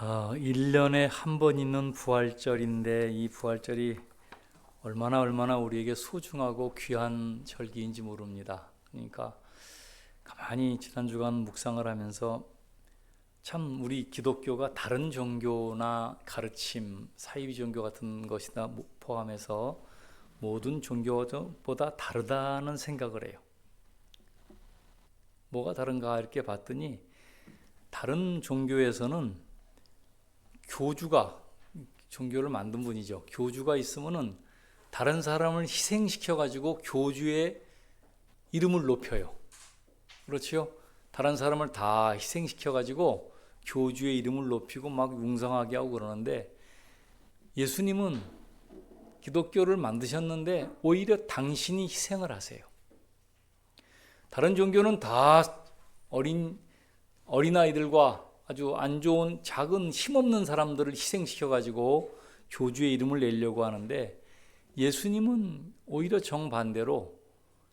1년에 한 번 있는 부활절인데 이 부활절이 얼마나 우리에게 소중하고 귀한 절기인지 모릅니다. 그러니까 가만히 지난 주간 묵상을 하면서 참 우리 기독교가 다른 종교나 가르침, 사이비 종교 같은 것이다 포함해서 모든 종교보다 다르다는 생각을 해요. 뭐가 다른가 이렇게 봤더니 다른 종교에서는 종교를 만든 분이죠. 교주가 있으면은 다른 사람을 희생시켜 가지고 교주의 이름을 높여요. 그렇지요? 다른 사람을 다 희생시켜 가지고 교주의 이름을 높이고 막 웅성하게 하고 그러는데, 예수님은 기독교를 만드셨는데 오히려 당신이 희생을 하세요. 다른 종교는 다 어린아이들과 아주 안 좋은 작은 힘없는 사람들을 희생시켜 가지고 교주의 이름을 내려고 하는데, 예수님은 오히려 정반대로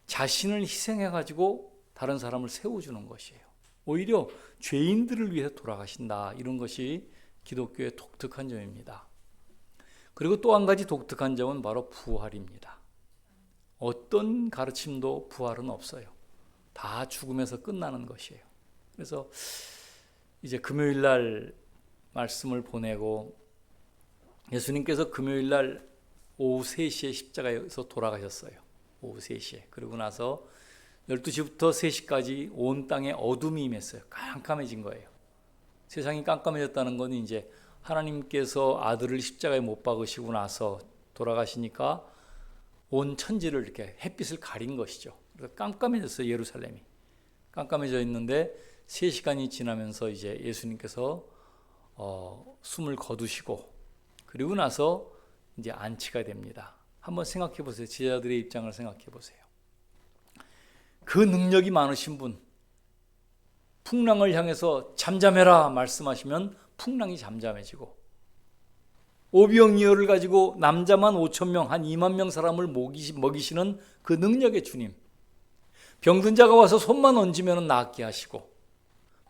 자신을 희생해 가지고 다른 사람을 세워주는 것이에요. 오히려 죄인들을 위해 돌아가신다. 이런 것이 기독교의 독특한 점입니다. 그리고 또 한 가지 독특한 점은 바로 부활입니다. 어떤 가르침도 부활은 없어요. 다 죽음에서 끝나는 것이에요. 그래서 이제 금요일 날 말씀을 보내고, 예수님께서 금요일 날 오후 3시에 십자가에서 돌아가셨어요. 오후 3시에. 그러고 나서 12시부터 3시까지 온 땅에 어둠이 임했어요. 깜깜해진 거예요. 세상이 깜깜해졌다는 건 이제 하나님께서 아들을 십자가에 못 박으시고 나서 돌아가시니까 온 천지를 이렇게 햇빛을 가린 것이죠. 그래서 깜깜해졌어요. 예루살렘이 깜깜해져 있는데 3시간이 지나면서 이제 예수님께서 숨을 거두시고, 그리고 나서 이제 안치가 됩니다. 한번 생각해 보세요. 제자들의 입장을 생각해 보세요. 그 능력이 많으신 분, 풍랑을 향해서 잠잠해라 말씀하시면 풍랑이 잠잠해지고, 오병이어를 가지고 남자만 5,000명, 한 2만 명 사람을 먹이시는 그 능력의 주님, 병든 자가 와서 손만 얹으면 낫게 하시고,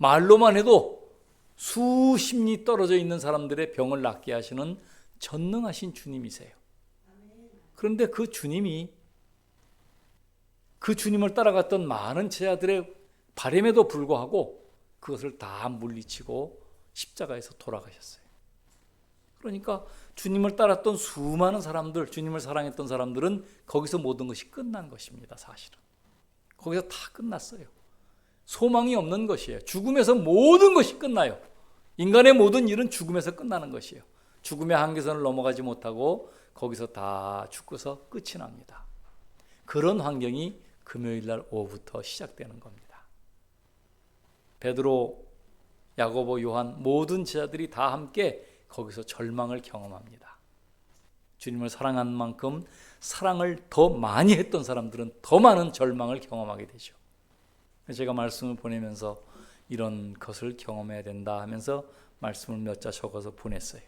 말로만 해도 수십 리 떨어져 있는 사람들의 병을 낫게 하시는 전능하신 주님이세요. 그런데 그 주님을 따라갔던 많은 제자들의 바람에도 불구하고 그것을 다 물리치고 십자가에서 돌아가셨어요. 그러니까 주님을 따랐던 수많은 사람들, 주님을 사랑했던 사람들은 거기서 모든 것이 끝난 것입니다. 사실은 거기서 다 끝났어요. 소망이 없는 것이에요. 죽음에서 모든 것이 끝나요. 인간의 모든 일은 죽음에서 끝나는 것이에요. 죽음의 한계선을 넘어가지 못하고 거기서 다 죽고서 끝이 납니다. 그런 환경이 금요일 날 오후부터 시작되는 겁니다. 베드로, 야고보, 요한 모든 제자들이 다 함께 거기서 절망을 경험합니다. 주님을 사랑한 만큼 사랑을 더 많이 했던 사람들은 더 많은 절망을 경험하게 되죠. 제가 말씀을 보내면서 이런 것을 경험해야 된다 하면서 말씀을 몇 자 적어서 보냈어요.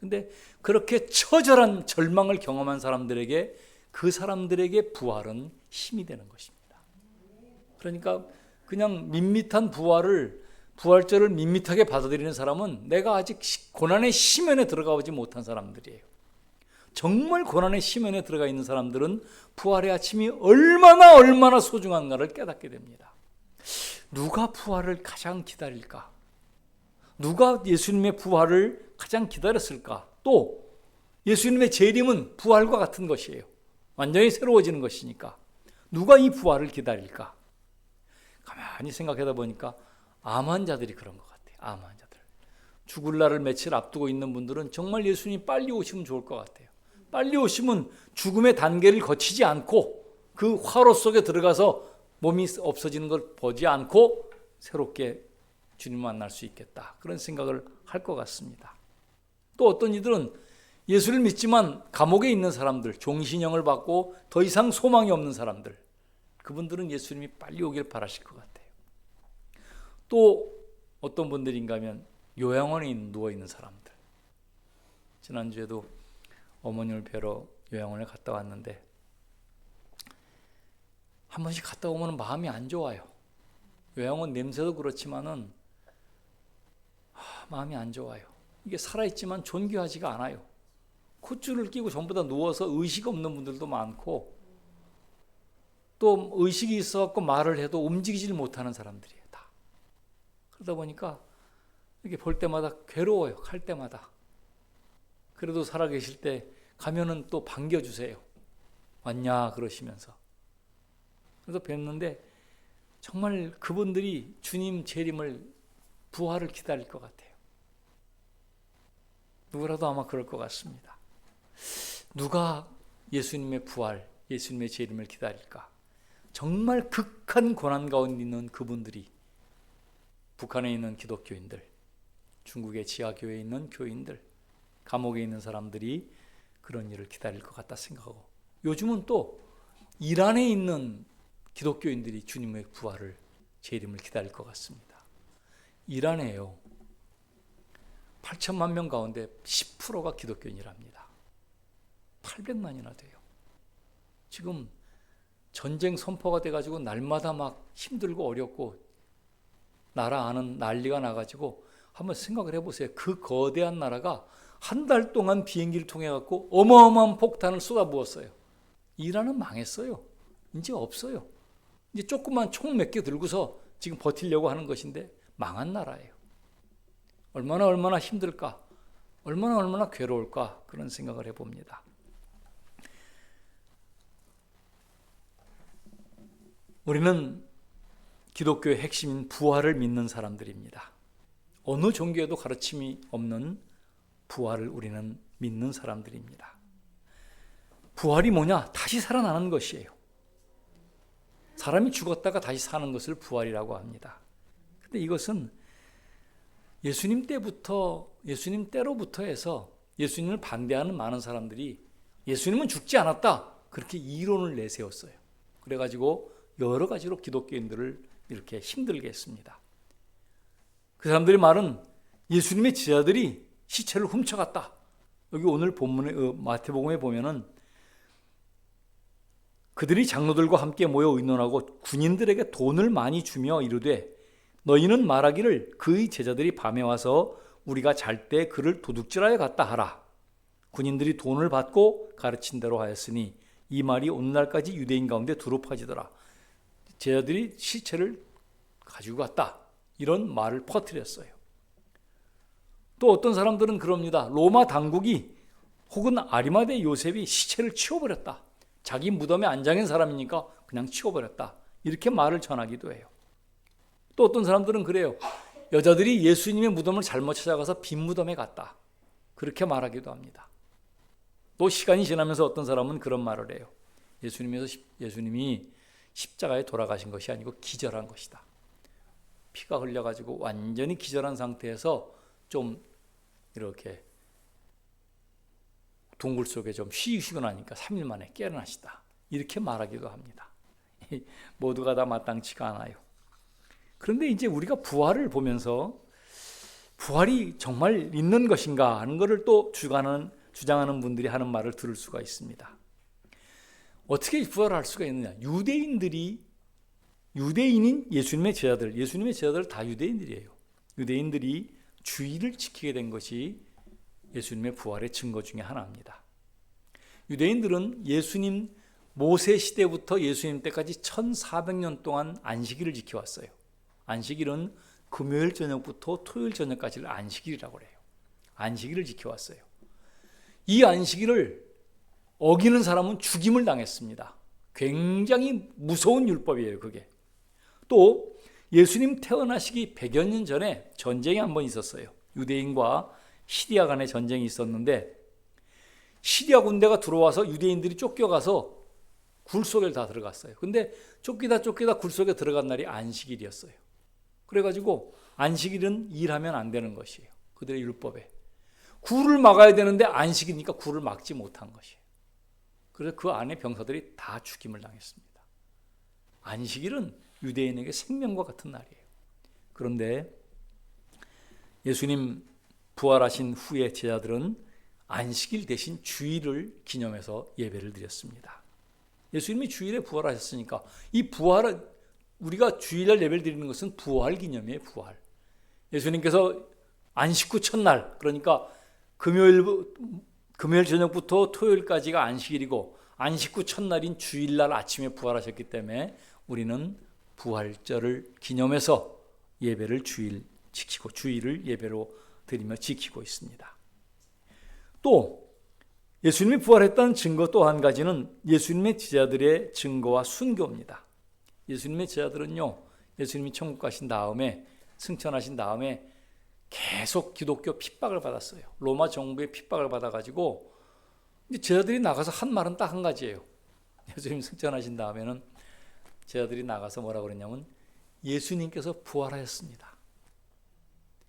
근데 그렇게 처절한 절망을 경험한 사람들에게, 그 사람들에게 부활은 힘이 되는 것입니다. 그러니까 그냥 밋밋한 부활절을 밋밋하게 받아들이는 사람은 내가 아직 고난의 심연에 들어가 보지 못한 사람들이에요. 정말 고난의 심연에 들어가 있는 사람들은 부활의 아침이 얼마나 소중한가를 깨닫게 됩니다. 누가 부활을 가장 기다릴까? 누가 예수님의 부활을 가장 기다렸을까? 또 예수님의 재림은 부활과 같은 것이에요. 완전히 새로워지는 것이니까 누가 이 부활을 기다릴까? 가만히 생각하다 보니까 암 환자들이 그런 것 같아요. 암 환자들, 죽을 날을 며칠 앞두고 있는 분들은 정말 예수님이 빨리 오시면 좋을 것 같아요. 빨리 오시면 죽음의 단계를 거치지 않고 그 화로 속에 들어가서 몸이 없어지는 걸 보지 않고 새롭게 주님 만날 수 있겠다, 그런 생각을 할 것 같습니다. 또 어떤 이들은 예수를 믿지만 감옥에 있는 사람들, 종신형을 받고 더 이상 소망이 없는 사람들, 그분들은 예수님이 빨리 오길 바라실 것 같아요. 또 어떤 분들인가 하면 요양원에 누워있는 사람들, 지난주에도 어머님을 뵈러 요양원에 갔다 왔는데 한 번씩 갔다 오면 마음이 안 좋아요. 요양원 냄새도 그렇지만은 마음이 안 좋아요. 이게 살아있지만 존귀하지가 않아요. 콧줄을 끼고 전부 다 누워서 의식 없는 분들도 많고, 또 의식이 있어갖고 말을 해도 움직이질 못하는 사람들이에요, 다. 그러다 보니까 이렇게 볼 때마다 괴로워요, 갈 때마다. 그래도 살아계실 때 가면은 또 반겨주세요. 왔냐 그러시면서. 그래서 뵀는데 정말 그분들이 주님 재림을, 부활을 기다릴 것 같아요. 누구라도 아마 그럴 것 같습니다. 누가 예수님의 부활, 예수님의 재림을 기다릴까? 정말 극한 고난 가운데 있는 그분들이, 북한에 있는 기독교인들, 중국의 지하교회에 있는 교인들, 감옥에 있는 사람들이 그런 일을 기다릴 것 같다 생각하고, 요즘은 또 이란에 있는 기독교인들이 주님의 부활을, 재림을 기다릴 것 같습니다. 이란에요, 8천만 명 가운데 10%가 기독교인이랍니다. 800만이나 돼요. 지금 전쟁 선포가 돼가지고 날마다 막 힘들고 어렵고 나라 안은 난리가 나가지고, 한번 생각을 해보세요. 그 거대한 나라가 한 달 동안 비행기를 통해 갖고 어마어마한 폭탄을 쏟아부었어요. 이란은 망했어요. 이제 없어요. 이제 조그만 총 몇 개 들고서 지금 버티려고 하는 것인데 망한 나라예요. 얼마나 힘들까? 얼마나 괴로울까? 그런 생각을 해봅니다. 우리는 기독교의 핵심인 부활을 믿는 사람들입니다. 어느 종교에도 가르침이 없는 부활을 우리는 믿는 사람들입니다. 부활이 뭐냐? 다시 살아나는 것이에요. 사람이 죽었다가 다시 사는 것을 부활이라고 합니다. 근데 이것은 예수님 때로부터 해서 예수님을 반대하는 많은 사람들이 예수님은 죽지 않았다, 그렇게 이론을 내세웠어요. 그래가지고 여러 가지로 기독교인들을 이렇게 힘들게 했습니다. 그 사람들의 말은 예수님의 제자들이 시체를 훔쳐갔다. 여기 오늘 본문에, 마태복음에 보면은 그들이 장로들과 함께 모여 의논하고 군인들에게 돈을 많이 주며 이르되, 너희는 말하기를 그의 제자들이 밤에 와서 우리가 잘 때 그를 도둑질하여 갔다 하라. 군인들이 돈을 받고 가르친 대로 하였으니 이 말이 오늘날까지 유대인 가운데 두루 퍼지더라. 제자들이 시체를 가지고 갔다, 이런 말을 퍼뜨렸어요. 또 어떤 사람들은 그럽니다. 로마 당국이 혹은 아리마대 요셉이 시체를 치워버렸다. 자기 무덤에 안장한 사람이니까 그냥 치워버렸다, 이렇게 말을 전하기도 해요. 또 어떤 사람들은 그래요. 여자들이 예수님의 무덤을 잘못 찾아가서 빈 무덤에 갔다, 그렇게 말하기도 합니다. 또 시간이 지나면서 어떤 사람은 그런 말을 해요. 예수님이 십자가에 돌아가신 것이 아니고 기절한 것이다. 피가 흘려가지고 완전히 기절한 상태에서 좀 이렇게 동굴 속에 좀 쉬고 나니까 3일 만에 깨어나시다, 이렇게 말하기도 합니다. 모두가 다 마땅치가 않아요. 그런데 이제 우리가 부활을 보면서 부활이 정말 있는 것인가 하는 것을 또 주장하는 분들이 하는 말을 들을 수가 있습니다. 어떻게 부활을 할 수가 있느냐? 유대인인 예수님의 제자들 다 유대인들이에요. 유대인들이 주의를 지키게 된 것이 예수님의 부활의 증거 중에 하나입니다. 유대인들은 모세 시대부터 예수님 때까지 1400년 동안 안식일을 지켜왔어요. 안식일은 금요일 저녁부터 토요일 저녁까지를 안식일이라고 해요. 안식일을 지켜왔어요. 이 안식일을 어기는 사람은 죽임을 당했습니다. 굉장히 무서운 율법이에요, 그게. 또 예수님 태어나시기 100여 년 전에 전쟁이 한번 있었어요. 유대인과 시리아 간의 전쟁이 있었는데, 시리아 군대가 들어와서 유대인들이 쫓겨가서 굴 속에 다 들어갔어요. 근데 쫓기다 굴 속에 들어간 날이 안식일이었어요. 그래가지고 안식일은 일하면 안 되는 것이에요, 그들의 율법에. 굴을 막아야 되는데 안식이니까 굴을 막지 못한 것이에요. 그래서 그 안에 병사들이 다 죽임을 당했습니다. 안식일은 유대인에게 생명과 같은 날이에요. 그런데 예수님 부활하신 후에 제자들은 안식일 대신 주일을 기념해서 예배를 드렸습니다. 예수님이 주일에 부활하셨으니까 이 부활은, 우리가 주일날 예배를 드리는 것은 부활 기념이에요. 부활. 예수님께서 안식 후 첫날, 그러니까 금요일 저녁부터 토요일까지가 안식일이고 안식 후 첫날인 주일날 아침에 부활하셨기 때문에 우리는 부활절을 기념해서 예배를 주일을 예배로 드리며 지키고 있습니다. 또 예수님이 부활했다는 증거 또 한 가지는 예수님의 제자들의 증거와 순교입니다. 예수님의 제자들은요, 예수님이 천국 가신 다음에, 승천하신 다음에 계속 기독교 핍박을 받았어요. 로마 정부의 핍박을 받아가지고 제자들이 나가서 한 말은 딱 한 가지예요. 예수님 승천하신 다음에는 제자들이 나가서 뭐라고 그랬냐면 예수님께서 부활하셨습니다.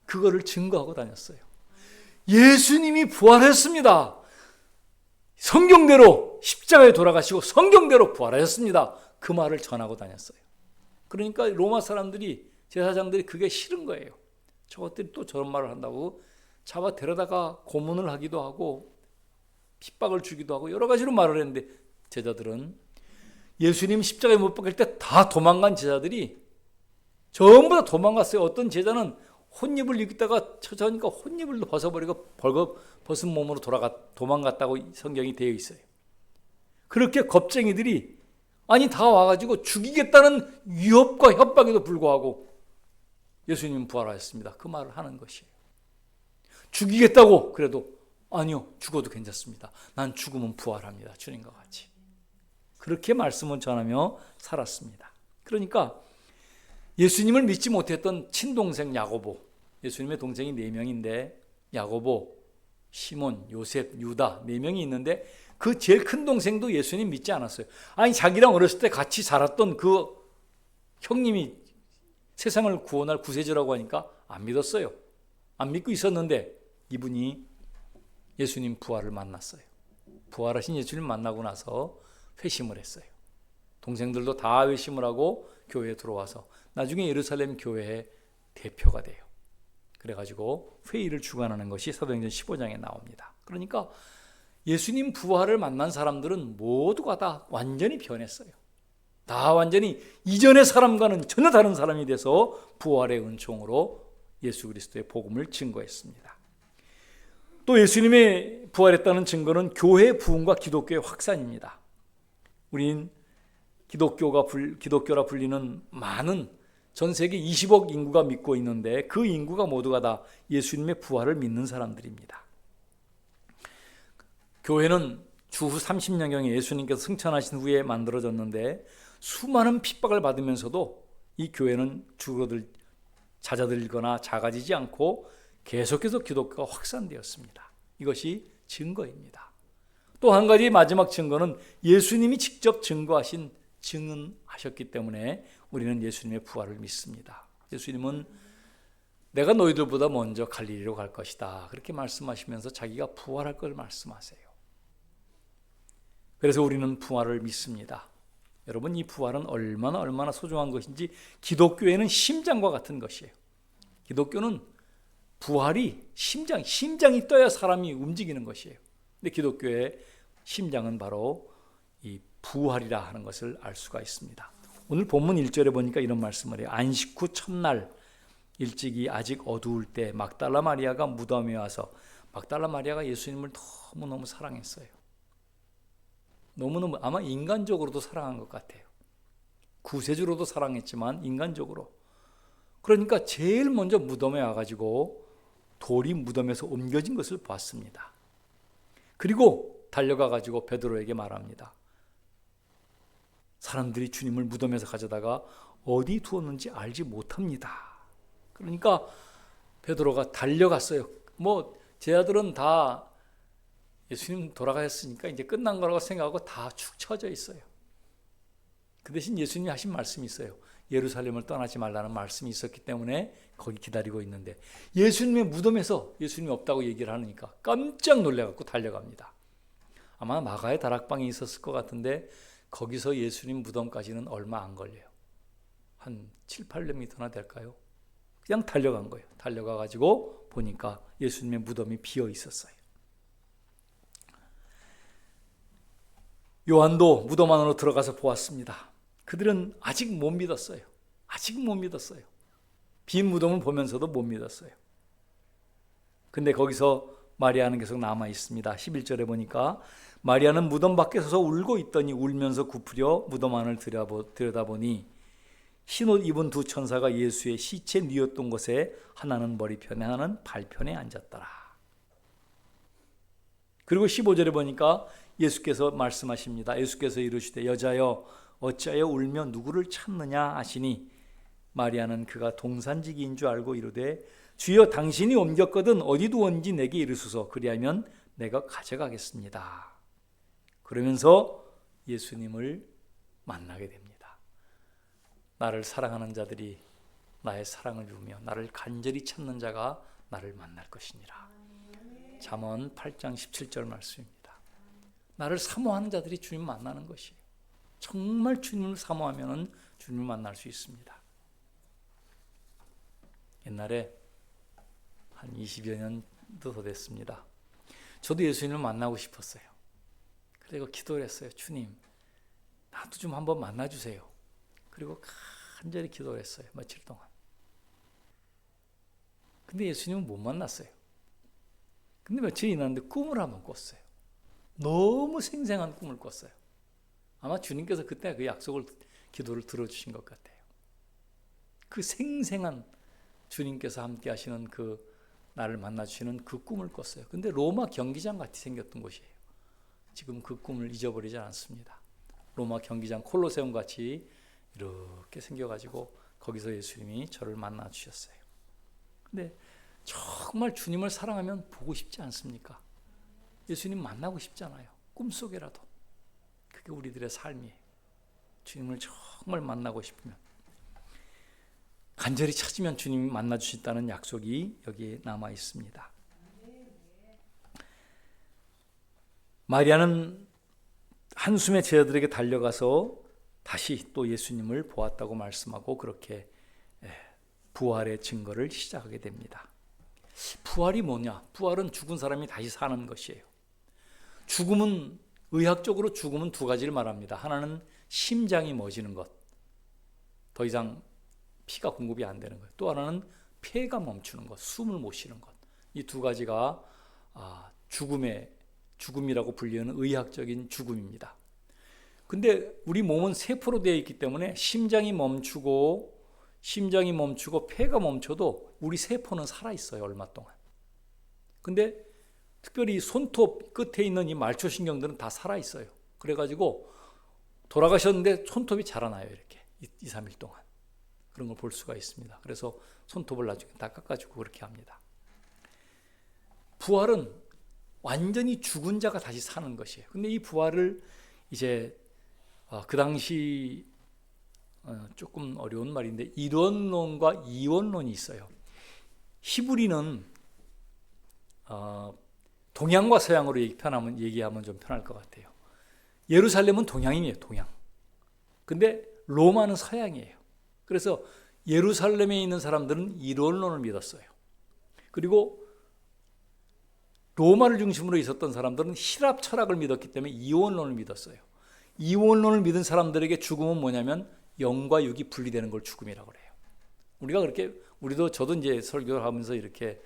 그거를 증거하고 다녔어요. 예수님이 부활했습니다. 성경대로 십자가에 돌아가시고 성경대로 부활하셨습니다. 그 말을 전하고 다녔어요. 그러니까 로마 사람들이, 제사장들이 그게 싫은 거예요. 저것들이 또 저런 말을 한다고 잡아 데려다가 고문을 하기도 하고 핍박을 주기도 하고 여러 가지로 말을 했는데, 제자들은 예수님 십자가에 못 박힐 때 다 도망간 제자들이 전부 다 도망갔어요. 어떤 제자는 혼입을 입다가 처자니까 혼입을 벗어버리고 벌거 벗은 몸으로 도망갔다고 성경이 되어 있어요. 그렇게 겁쟁이들이 다 와가지고 죽이겠다는 위협과 협박에도 불구하고 예수님은 부활하셨습니다. 그 말을 하는 것이에요. 죽이겠다고 그래도 아니요, 죽어도 괜찮습니다. 난 죽으면 부활합니다. 주님과 같이. 그렇게 말씀을 전하며 살았습니다. 그러니까 예수님을 믿지 못했던 친동생 야고보, 예수님의 동생이 4명인데 야고보, 시몬, 요셉, 유다 4명이 있는데 그 제일 큰 동생도 예수님 믿지 않았어요. 자기랑 어렸을 때 같이 살았던 그 형님이 세상을 구원할 구세주라고 하니까 안 믿었어요. 안 믿고 있었는데 이분이 예수님 부활을 만났어요. 부활하신 예수님 만나고 나서 회심을 했어요. 동생들도 다 회심을 하고 교회에 들어와서 나중에 예루살렘 교회의 대표가 돼요. 그래가지고 회의를 주관하는 것이 사도행전 15장에 나옵니다. 그러니까 예수님 부활을 만난 사람들은 모두가 다 완전히 변했어요. 다 완전히 이전의 사람과는 전혀 다른 사람이 돼서 부활의 은총으로 예수 그리스도의 복음을 증거했습니다. 또 예수님의 부활했다는 증거는 교회의 부흥과 기독교의 확산입니다. 우린 기독교라 불리는 많은 전 세계 20억 인구가 믿고 있는데 그 인구가 모두가 다 예수님의 부활을 믿는 사람들입니다. 교회는 주후 30년경에 예수님께서 승천하신 후에 만들어졌는데 수많은 핍박을 받으면서도 이 교회는 잦아들거나 작아지지 않고 계속해서 기독교가 확산되었습니다. 이것이 증거입니다. 또 한 가지 마지막 증거는 예수님이 직접 증언하셨기 때문에 우리는 예수님의 부활을 믿습니다. 예수님은 내가 너희들보다 먼저 갈릴리로 갈 것이다, 그렇게 말씀하시면서 자기가 부활할 걸 말씀하세요. 그래서 우리는 부활을 믿습니다. 여러분, 이 부활은 얼마나 소중한 것인지 기독교에는 심장과 같은 것이에요. 기독교는 부활이 심장이 떠야 사람이 움직이는 것이에요. 근데 기독교의 심장은 바로 이 부활이라 하는 것을 알 수가 있습니다. 오늘 본문 1절에 보니까 이런 말씀을 해요. 안식 후 첫날 일찍이 아직 어두울 때 막달라 마리아가 무덤에 와서, 막달라 마리아가 예수님을 너무너무 사랑했어요. 너무너무, 아마 인간적으로도 사랑한 것 같아요. 구세주로도 사랑했지만 인간적으로. 그러니까 제일 먼저 무덤에 와가지고 돌이 무덤에서 옮겨진 것을 봤습니다. 그리고 달려가가지고 베드로에게 말합니다. 사람들이 주님을 무덤에서 가져다가 어디 두었는지 알지 못합니다. 그러니까 베드로가 달려갔어요. 제 아들은 다 예수님 돌아가셨으니까 이제 끝난 거라고 생각하고 다 축 처져 있어요. 그 대신 예수님이 하신 말씀이 있어요. 예루살렘을 떠나지 말라는 말씀이 있었기 때문에 거기 기다리고 있는데 예수님의 무덤에서 예수님이 없다고 얘기를 하니까 깜짝 놀래갖고 달려갑니다. 아마 마가의 다락방이 있었을 것 같은데 거기서 예수님 무덤까지는 얼마 안 걸려요. 한 7, 800m나 될까요? 그냥 달려간 거예요. 달려가가지고 보니까 예수님의 무덤이 비어 있었어요. 요한도 무덤 안으로 들어가서 보았습니다. 그들은 아직 못 믿었어요. 빈 무덤을 보면서도 못 믿었어요. 근데 거기서 마리아는 계속 남아 있습니다. 11절에 보니까 마리아는 무덤 밖에 서서 울고 있더니 울면서 굽으려 무덤 안을 들여다보니 흰옷 입은 두 천사가 예수의 시체 뉘었던 곳에 하나는 머리편에 하나는 발편에 앉았더라. 그리고 15절에 보니까 예수께서 말씀하십니다. 예수께서 이르시되 여자여 어찌하여 울며 누구를 찾느냐 하시니 마리아는 그가 동산지기인 줄 알고 이르되 주여 당신이 옮겼거든 어디 두었는지 내게 이르소서 그리하면 내가 가져가겠습니다. 그러면서 예수님을 만나게 됩니다. 나를 사랑하는 자들이 나의 사랑을 이루며 나를 간절히 찾는 자가 나를 만날 것이니라. 잠언 8장 17절 말씀입니다. 나를 사모하는 자들이 주님 만나는 것이에요. 정말 주님을 사모하면 주님을 만날 수 있습니다. 옛날에 한 20여 년도 더 됐습니다. 저도 예수님을 만나고 싶었어요. 그리고 기도를 했어요. 주님, 나도 좀 한번 만나주세요. 그리고 간절히 기도를 했어요. 며칠 동안. 근데 예수님은 못 만났어요. 근데 며칠이 지났는데 꿈을 한번 꿨어요. 너무 생생한 꿈을 꿨어요. 아마 주님께서 그때 그 약속을, 기도를 들어주신 것 같아요. 그 생생한 주님께서 함께 하시는 그 나를 만나주시는 그 꿈을 꿨어요. 근데 로마 경기장 같이 생겼던 곳이에요. 지금 그 꿈을 잊어버리지 않습니다. 로마 경기장 콜로세움 같이 이렇게 생겨가지고 거기서 예수님이 저를 만나 주셨어요. 근데 정말 주님을 사랑하면 보고 싶지 않습니까? 예수님 만나고 싶잖아요. 꿈속에라도. 그게 우리들의 삶이에요. 주님을 정말 만나고 싶으면 간절히 찾으면 주님이 만나 주신다는 약속이 여기에 남아 있습니다. 마리아는 한숨에 제자들에게 달려가서 다시 또 예수님을 보았다고 말씀하고 그렇게 부활의 증거를 시작하게 됩니다. 부활이 뭐냐? 부활은 죽은 사람이 다시 사는 것이에요. 죽음은 의학적으로 죽음은 두 가지를 말합니다. 하나는 심장이 멎는 것, 더 이상 피가 공급이 안 되는 것. 또 하나는 폐가 멈추는 것, 숨을 못 쉬는 것. 이 두 가지가 죽음이라고 불리는 의학적인 죽음입니다. 근데 우리 몸은 세포로 되어 있기 때문에 심장이 멈추고 폐가 멈춰도 우리 세포는 살아있어요. 얼마 동안. 근데 특별히 손톱 끝에 있는 이 말초신경들은 다 살아있어요. 그래가지고 돌아가셨는데 손톱이 자라나요. 이렇게 2, 3일 동안. 그런 걸 볼 수가 있습니다. 그래서 손톱을 나중에 다 깎아주고 그렇게 합니다. 부활은 완전히 죽은 자가 다시 사는 것이에요. 근데 이 부활을 이제 그 당시 조금 어려운 말인데 일원론과 이원론이 있어요. 히브리는 동양과 서양으로 얘기하면 좀 편할 것 같아요. 예루살렘은 동양이에요. 동양. 근데 로마는 서양이에요. 그래서 예루살렘에 있는 사람들은 이원론을 믿었어요. 그리고 로마를 중심으로 있었던 사람들은 힐랍 철학을 믿었기 때문에 이원론을 믿었어요. 이원론을 믿은 사람들에게 죽음은 뭐냐면 영과 육이 분리되는 걸 죽음이라고 그래요. 우리가 그렇게 저도 이제 설교를 하면서 이렇게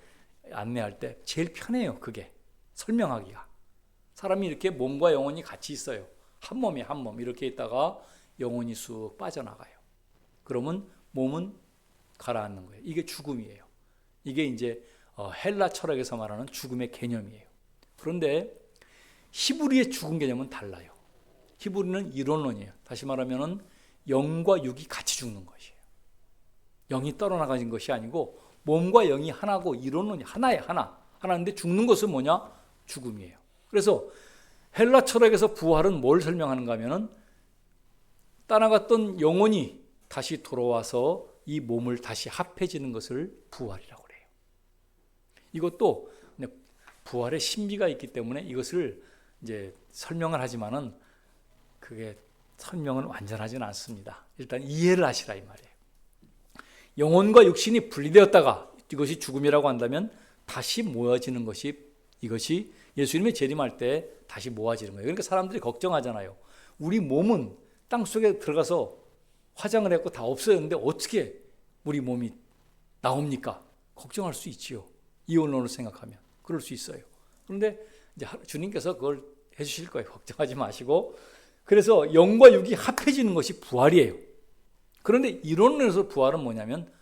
안내할 때 제일 편해요. 그게 설명하기가. 사람이 이렇게 몸과 영혼이 같이 있어요. 한 몸이 한 몸 이렇게 있다가 영혼이 쑥 빠져나가요. 그러면 몸은 가라앉는 거예요. 이게 죽음이에요. 이게 이제 헬라 철학에서 말하는 죽음의 개념이에요. 그런데 히브리의 죽음 개념은 달라요. 히브리는 이론론이에요. 다시 말하면 영과 육이 같이 죽는 것이에요. 영이 떨어나가는 것이 아니고 몸과 영이 하나고 이론론이 하나예요. 하나인데 죽는 것은 뭐냐? 죽음이에요. 그래서 헬라 철학에서 부활은 뭘 설명하는가 하면은 떠나갔던 영혼이 다시 돌아와서 이 몸을 다시 합해지는 것을 부활이라고 그래요. 이것도 부활의 신비가 있기 때문에 이것을 이제 설명을 하지만은 그게 설명은 완전하지는 않습니다. 일단 이해를 하시라 이 말이에요. 영혼과 육신이 분리되었다가 이것이 죽음이라고 한다면 다시 모아지는 것이 이것이 예수님의 재림할 때 다시 모아지는 거예요. 그러니까 사람들이 걱정하잖아요. 우리 몸은 땅속에 들어가서 화장을 했고 다 없어졌는데 어떻게 우리 몸이 나옵니까? 걱정할 수 있지요. 이원론으로 생각하면 그럴 수 있어요. 그런데 이제 주님께서 그걸 해주실 거예요. 걱정하지 마시고. 그래서 영과 육이 합해지는 것이 부활이에요. 그런데 이론에서 부활은 뭐냐면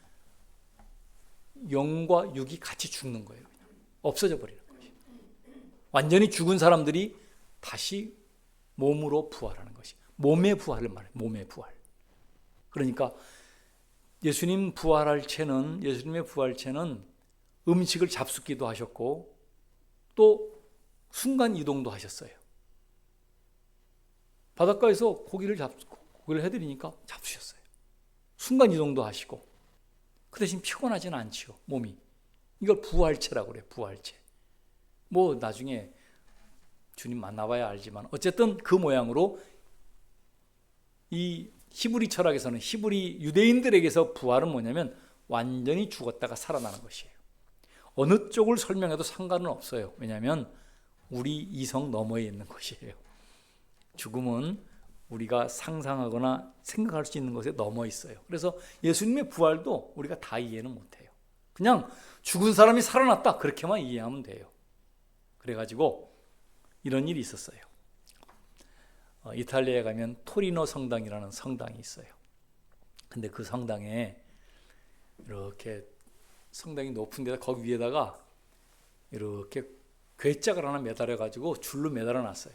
영과 육이 같이 죽는 거예요. 그냥. 없어져 버리는 것이. 완전히 죽은 사람들이 다시 몸으로 부활하는 것이. 몸의 부활을 말해요. 몸의 부활. 그러니까 예수님의 부활체는 음식을 잡숫기도 하셨고 또 순간 이동도 하셨어요. 바닷가에서 고기를 해드리니까 잡수셨어요. 순간 이동도 하시고 그 대신 피곤하지는 않지요. 몸이. 이걸 부활체라고 그래요. 부활체. 뭐 나중에 주님 만나봐야 알지만 어쨌든 그 모양으로 이 히브리 철학에서는 히브리 유대인들에게서 부활은 뭐냐면 완전히 죽었다가 살아나는 것이에요. 어느 쪽을 설명해도 상관은 없어요. 왜냐하면 우리 이성 너머에 있는 것이에요. 죽음은 우리가 상상하거나 생각할 수 있는 것에 넘어 있어요. 그래서 예수님의 부활도 우리가 다 이해는 못해요. 그냥 죽은 사람이 살아났다 그렇게만 이해하면 돼요. 그래가지고 이런 일이 있었어요. 이탈리아에 가면 토리노 성당이라는 성당이 있어요. 근데 그 성당에 이렇게 성당이 높은 데다 거기 위에다가 이렇게 괴짝을 하나 매달아 가지고 줄로 매달아 놨어요.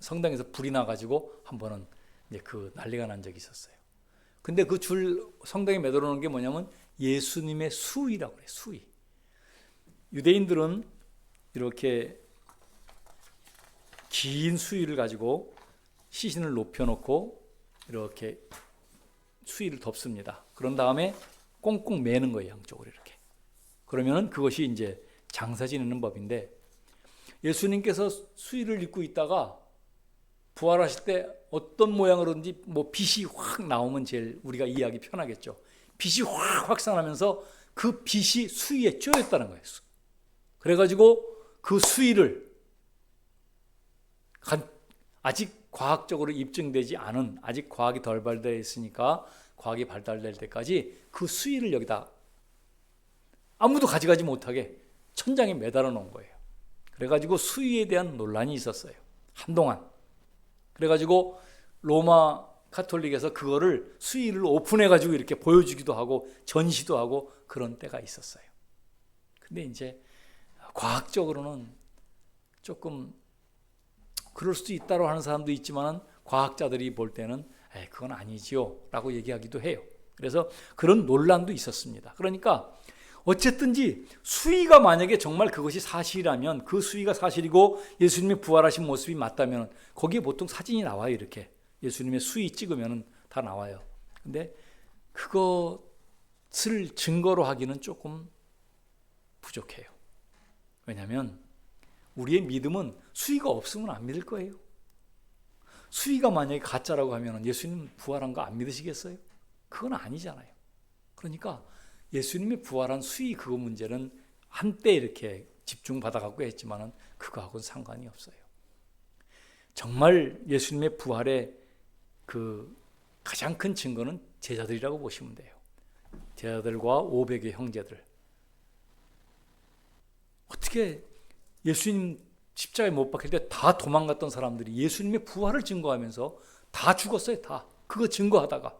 성당에서 불이 나 가지고 한 번은 이제 그 난리가 난 적이 있었어요. 근데 그 줄 성당에 매달아 놓은 게 뭐냐면 예수님의 수위라고 그래요. 수위. 유대인들은 이렇게 긴 수위를 가지고 시신을 높여놓고 이렇게 수위를 덮습니다. 그런 다음에 꽁꽁 매는 거예요. 양쪽으로 이렇게. 그러면은 그것이 이제 장사 지내는 법인데 예수님께서 수위를 입고 있다가 부활하실 때 어떤 모양으로든지 뭐 빛이 확 나오면 제일 우리가 이해하기 편하겠죠. 빛이 확 확산하면서 그 빛이 수위에 쪼였다는 거예요. 그래가지고 그 수위를 아직 과학적으로 입증되지 않은 아직 과학이 덜 발달되어 있으니까 과학이 발달될 때까지 그 수위를 여기다 아무도 가져가지 못하게 천장에 매달아 놓은 거예요. 그래가지고 수위에 대한 논란이 있었어요. 한동안. 그래가지고 로마 카톨릭에서 그거를 수위를 오픈해가지고 이렇게 보여주기도 하고 전시도 하고 그런 때가 있었어요. 근데 이제 과학적으로는 조금 그럴 수도 있다고 하는 사람도 있지만 과학자들이 볼 때는 그건 아니지요 라고 얘기하기도 해요. 그래서 그런 논란도 있었습니다. 그러니까 어쨌든지 수위가 만약에 정말 그것이 사실이라면 그 수위가 사실이고 예수님의 부활하신 모습이 맞다면 거기에 보통 사진이 나와요. 이렇게 예수님의 수위 찍으면 다 나와요. 근데 그것을 증거로 하기는 조금 부족해요. 왜냐하면 우리의 믿음은 수위가 없으면 안 믿을 거예요. 수위가 만약에 가짜라고 하면 예수님 부활한 거 안 믿으시겠어요? 그건 아니잖아요. 그러니까 예수님이 부활한 수위 그거 문제는 한때 이렇게 집중받아갖고 했지만은 그거하고는 상관이 없어요. 정말 예수님의 부활의 그 가장 큰 증거는 제자들이라고 보시면 돼요. 제자들과 500의 형제들. 어떻게 예수님 십자가에 못 박힐 때 다 도망갔던 사람들이 예수님의 부활을 증거하면서 다 죽었어요. 다. 그거 증거하다가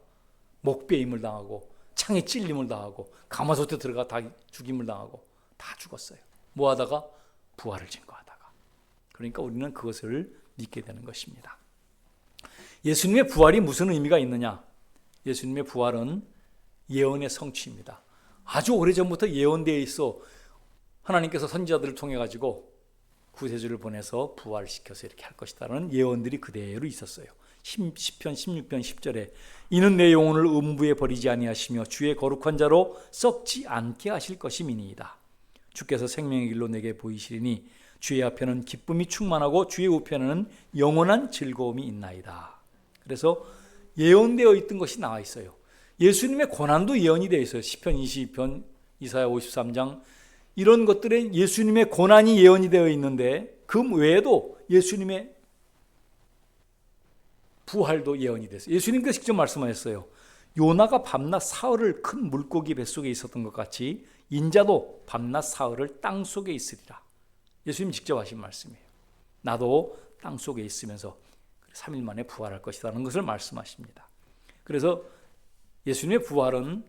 목베임을 당하고 창에 찔림을 당하고 가마솥에 들어가 다 죽임을 당하고 다 죽었어요. 뭐 하다가? 부활을 증거하다가. 그러니까 우리는 그것을 믿게 되는 것입니다. 예수님의 부활이 무슨 의미가 있느냐? 예수님의 부활은 예언의 성취입니다. 아주 오래전부터 예언되어 있어. 하나님께서 선지자들을 통해 가지고 구세주를 보내서 부활시켜서 이렇게 할 것이다라는 예언들이 그대로 있었어요. 시편 16편 10절에 이는 내 영혼을 음부에 버리지 아니하시며 주의 거룩한 자로 썩지 않게 하실 것임이니이다. 주께서 생명의 길로 내게 보이시리니 주의 앞에는 기쁨이 충만하고 주의 우편에는 영원한 즐거움이 있나이다. 그래서 예언되어 있던 것이 나와 있어요. 예수님의 고난도 예언이 되어 있어요. 시편 22편, 이사야 53장 이런 것들에 예수님의 고난이 예언이 되어 있는데 그 외에도 예수님의 부활도 예언이 됐어요. 예수님께서 직접 말씀하셨어요. 요나가 밤낮 사흘을 큰 물고기 뱃속에 있었던 것 같이 인자도 밤낮 사흘을 땅속에 있으리라. 예수님 직접 하신 말씀이에요. 나도 땅속에 있으면서 3일 만에 부활할 것이라는 것을 말씀하십니다. 그래서 예수님의 부활은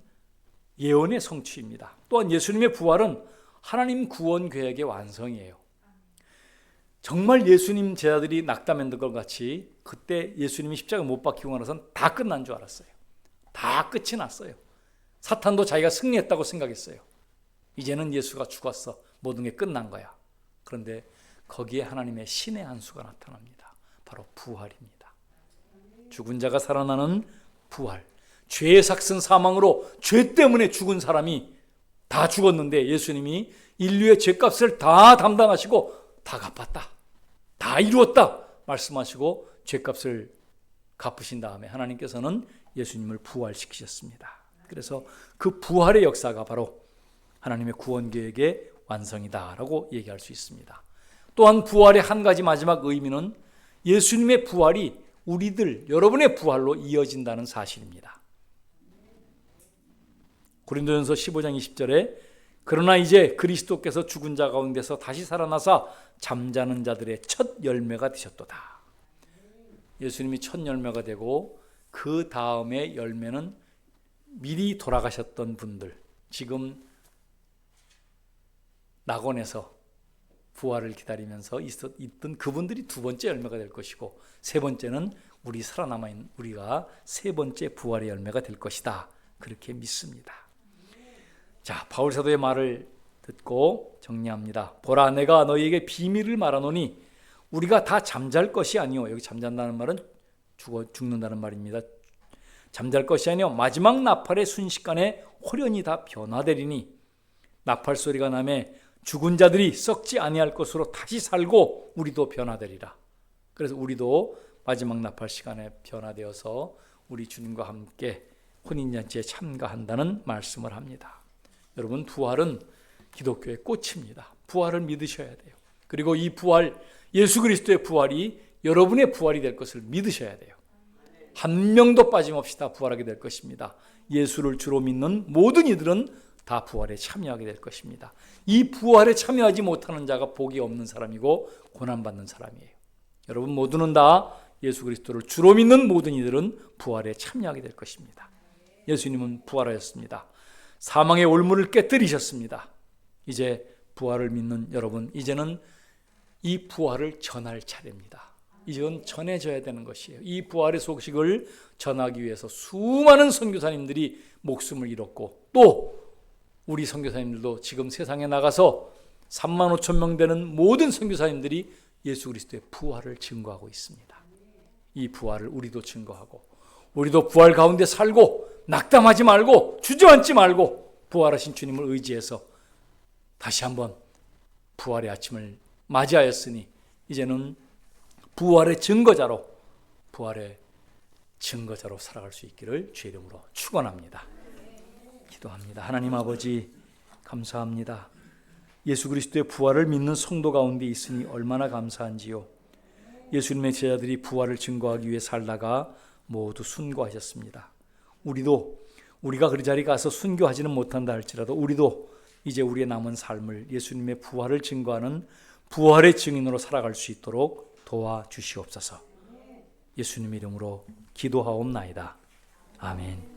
예언의 성취입니다. 또한 예수님의 부활은 하나님 구원 계획의 완성이에요. 정말 예수님 제자들이 낙담했던 것 같이 그때 예수님이 십자가에 못 박히고 나서는 다 끝난 줄 알았어요. 다 끝이 났어요. 사탄도 자기가 승리했다고 생각했어요. 이제는 예수가 죽었어. 모든 게 끝난 거야. 그런데 거기에 하나님의 신의 한 수가 나타납니다. 바로 부활입니다. 죽은 자가 살아나는 부활. 죄의 삭슨 사망으로 죄 때문에 죽은 사람이 다 죽었는데 예수님이 인류의 죄값을 다 담당하시고 다 갚았다. 다 이루었다. 말씀하시고 죄값을 갚으신 다음에 하나님께서는 예수님을 부활시키셨습니다. 그래서 그 부활의 역사가 바로 하나님의 구원 계획의 완성이다라고 얘기할 수 있습니다. 또한 부활의 한 가지 마지막 의미는 예수님의 부활이 우리들, 여러분의 부활로 이어진다는 사실입니다. 고린도전서 15장 20절에 그러나 이제 그리스도께서 죽은 자 가운데서 다시 살아나사 잠자는 자들의 첫 열매가 되셨도다. 예수님이 첫 열매가 되고 그 다음에 열매는 미리 돌아가셨던 분들, 지금 낙원에서 부활을 기다리면서 있던 그분들이 두 번째 열매가 될 것이고 세 번째는 우리 살아남아 있는 우리가 세 번째 부활의 열매가 될 것이다. 그렇게 믿습니다. 자, 바울 사도의 말을 듣고 정리합니다. 보라, 내가 너희에게 비밀을 말하노니 우리가 다 잠잘 것이 아니요. 여기 잠잔다는 말은 죽는다는 말입니다. 잠잘 것이 아니요 마지막 나팔의 순식간에 홀연히 다 변화되리니 나팔 소리가 나매 죽은 자들이 썩지 아니할 것으로 다시 살고 우리도 변화되리라. 그래서 우리도 마지막 나팔 시간에 변화되어서 우리 주님과 함께 혼인잔치에 참가한다는 말씀을 합니다. 여러분, 부활은 기독교의 꽃입니다. 부활을 믿으셔야 돼요. 그리고 이 부활, 예수 그리스도의 부활이 여러분의 부활이 될 것을 믿으셔야 돼요. 한 명도 빠짐없이 다 부활하게 될 것입니다. 예수를 주로 믿는 모든 이들은 다 부활에 참여하게 될 것입니다. 이 부활에 참여하지 못하는 자가 복이 없는 사람이고 고난받는 사람이에요. 여러분 모두는 다 예수 그리스도를 주로 믿는 모든 이들은 부활에 참여하게 될 것입니다. 예수님은 부활하셨습니다. 사망의 올무를 깨뜨리셨습니다. 이제 부활을 믿는 여러분, 이제는 이 부활을 전할 차례입니다. 이제는 전해져야 되는 것이에요. 이 부활의 소식을 전하기 위해서 수많은 선교사님들이 목숨을 잃었고 또 우리 선교사님들도 지금 세상에 나가서 3만 5천 명 되는 모든 선교사님들이 예수 그리스도의 부활을 증거하고 있습니다. 이 부활을 우리도 증거하고 우리도 부활 가운데 살고 낙담하지 말고 주저앉지 말고 부활하신 주님을 의지해서 다시 한번 부활의 아침을 맞이하였으니 이제는 부활의 증거자로 살아갈 수 있기를 주의 이름으로 축원합니다. 기도합니다. 하나님 아버지 감사합니다. 예수 그리스도의 부활을 믿는 성도 가운데 있으니 얼마나 감사한지요. 예수님의 제자들이 부활을 증거하기 위해 살다가 모두 순교하셨습니다. 우리가 그 자리에 가서 순교하지는 못한다 할지라도 우리도 이제 우리의 남은 삶을 예수님의 부활을 증거하는 부활의 증인으로 살아갈 수 있도록 도와주시옵소서. 예수님 이름으로 기도하옵나이다. 아멘.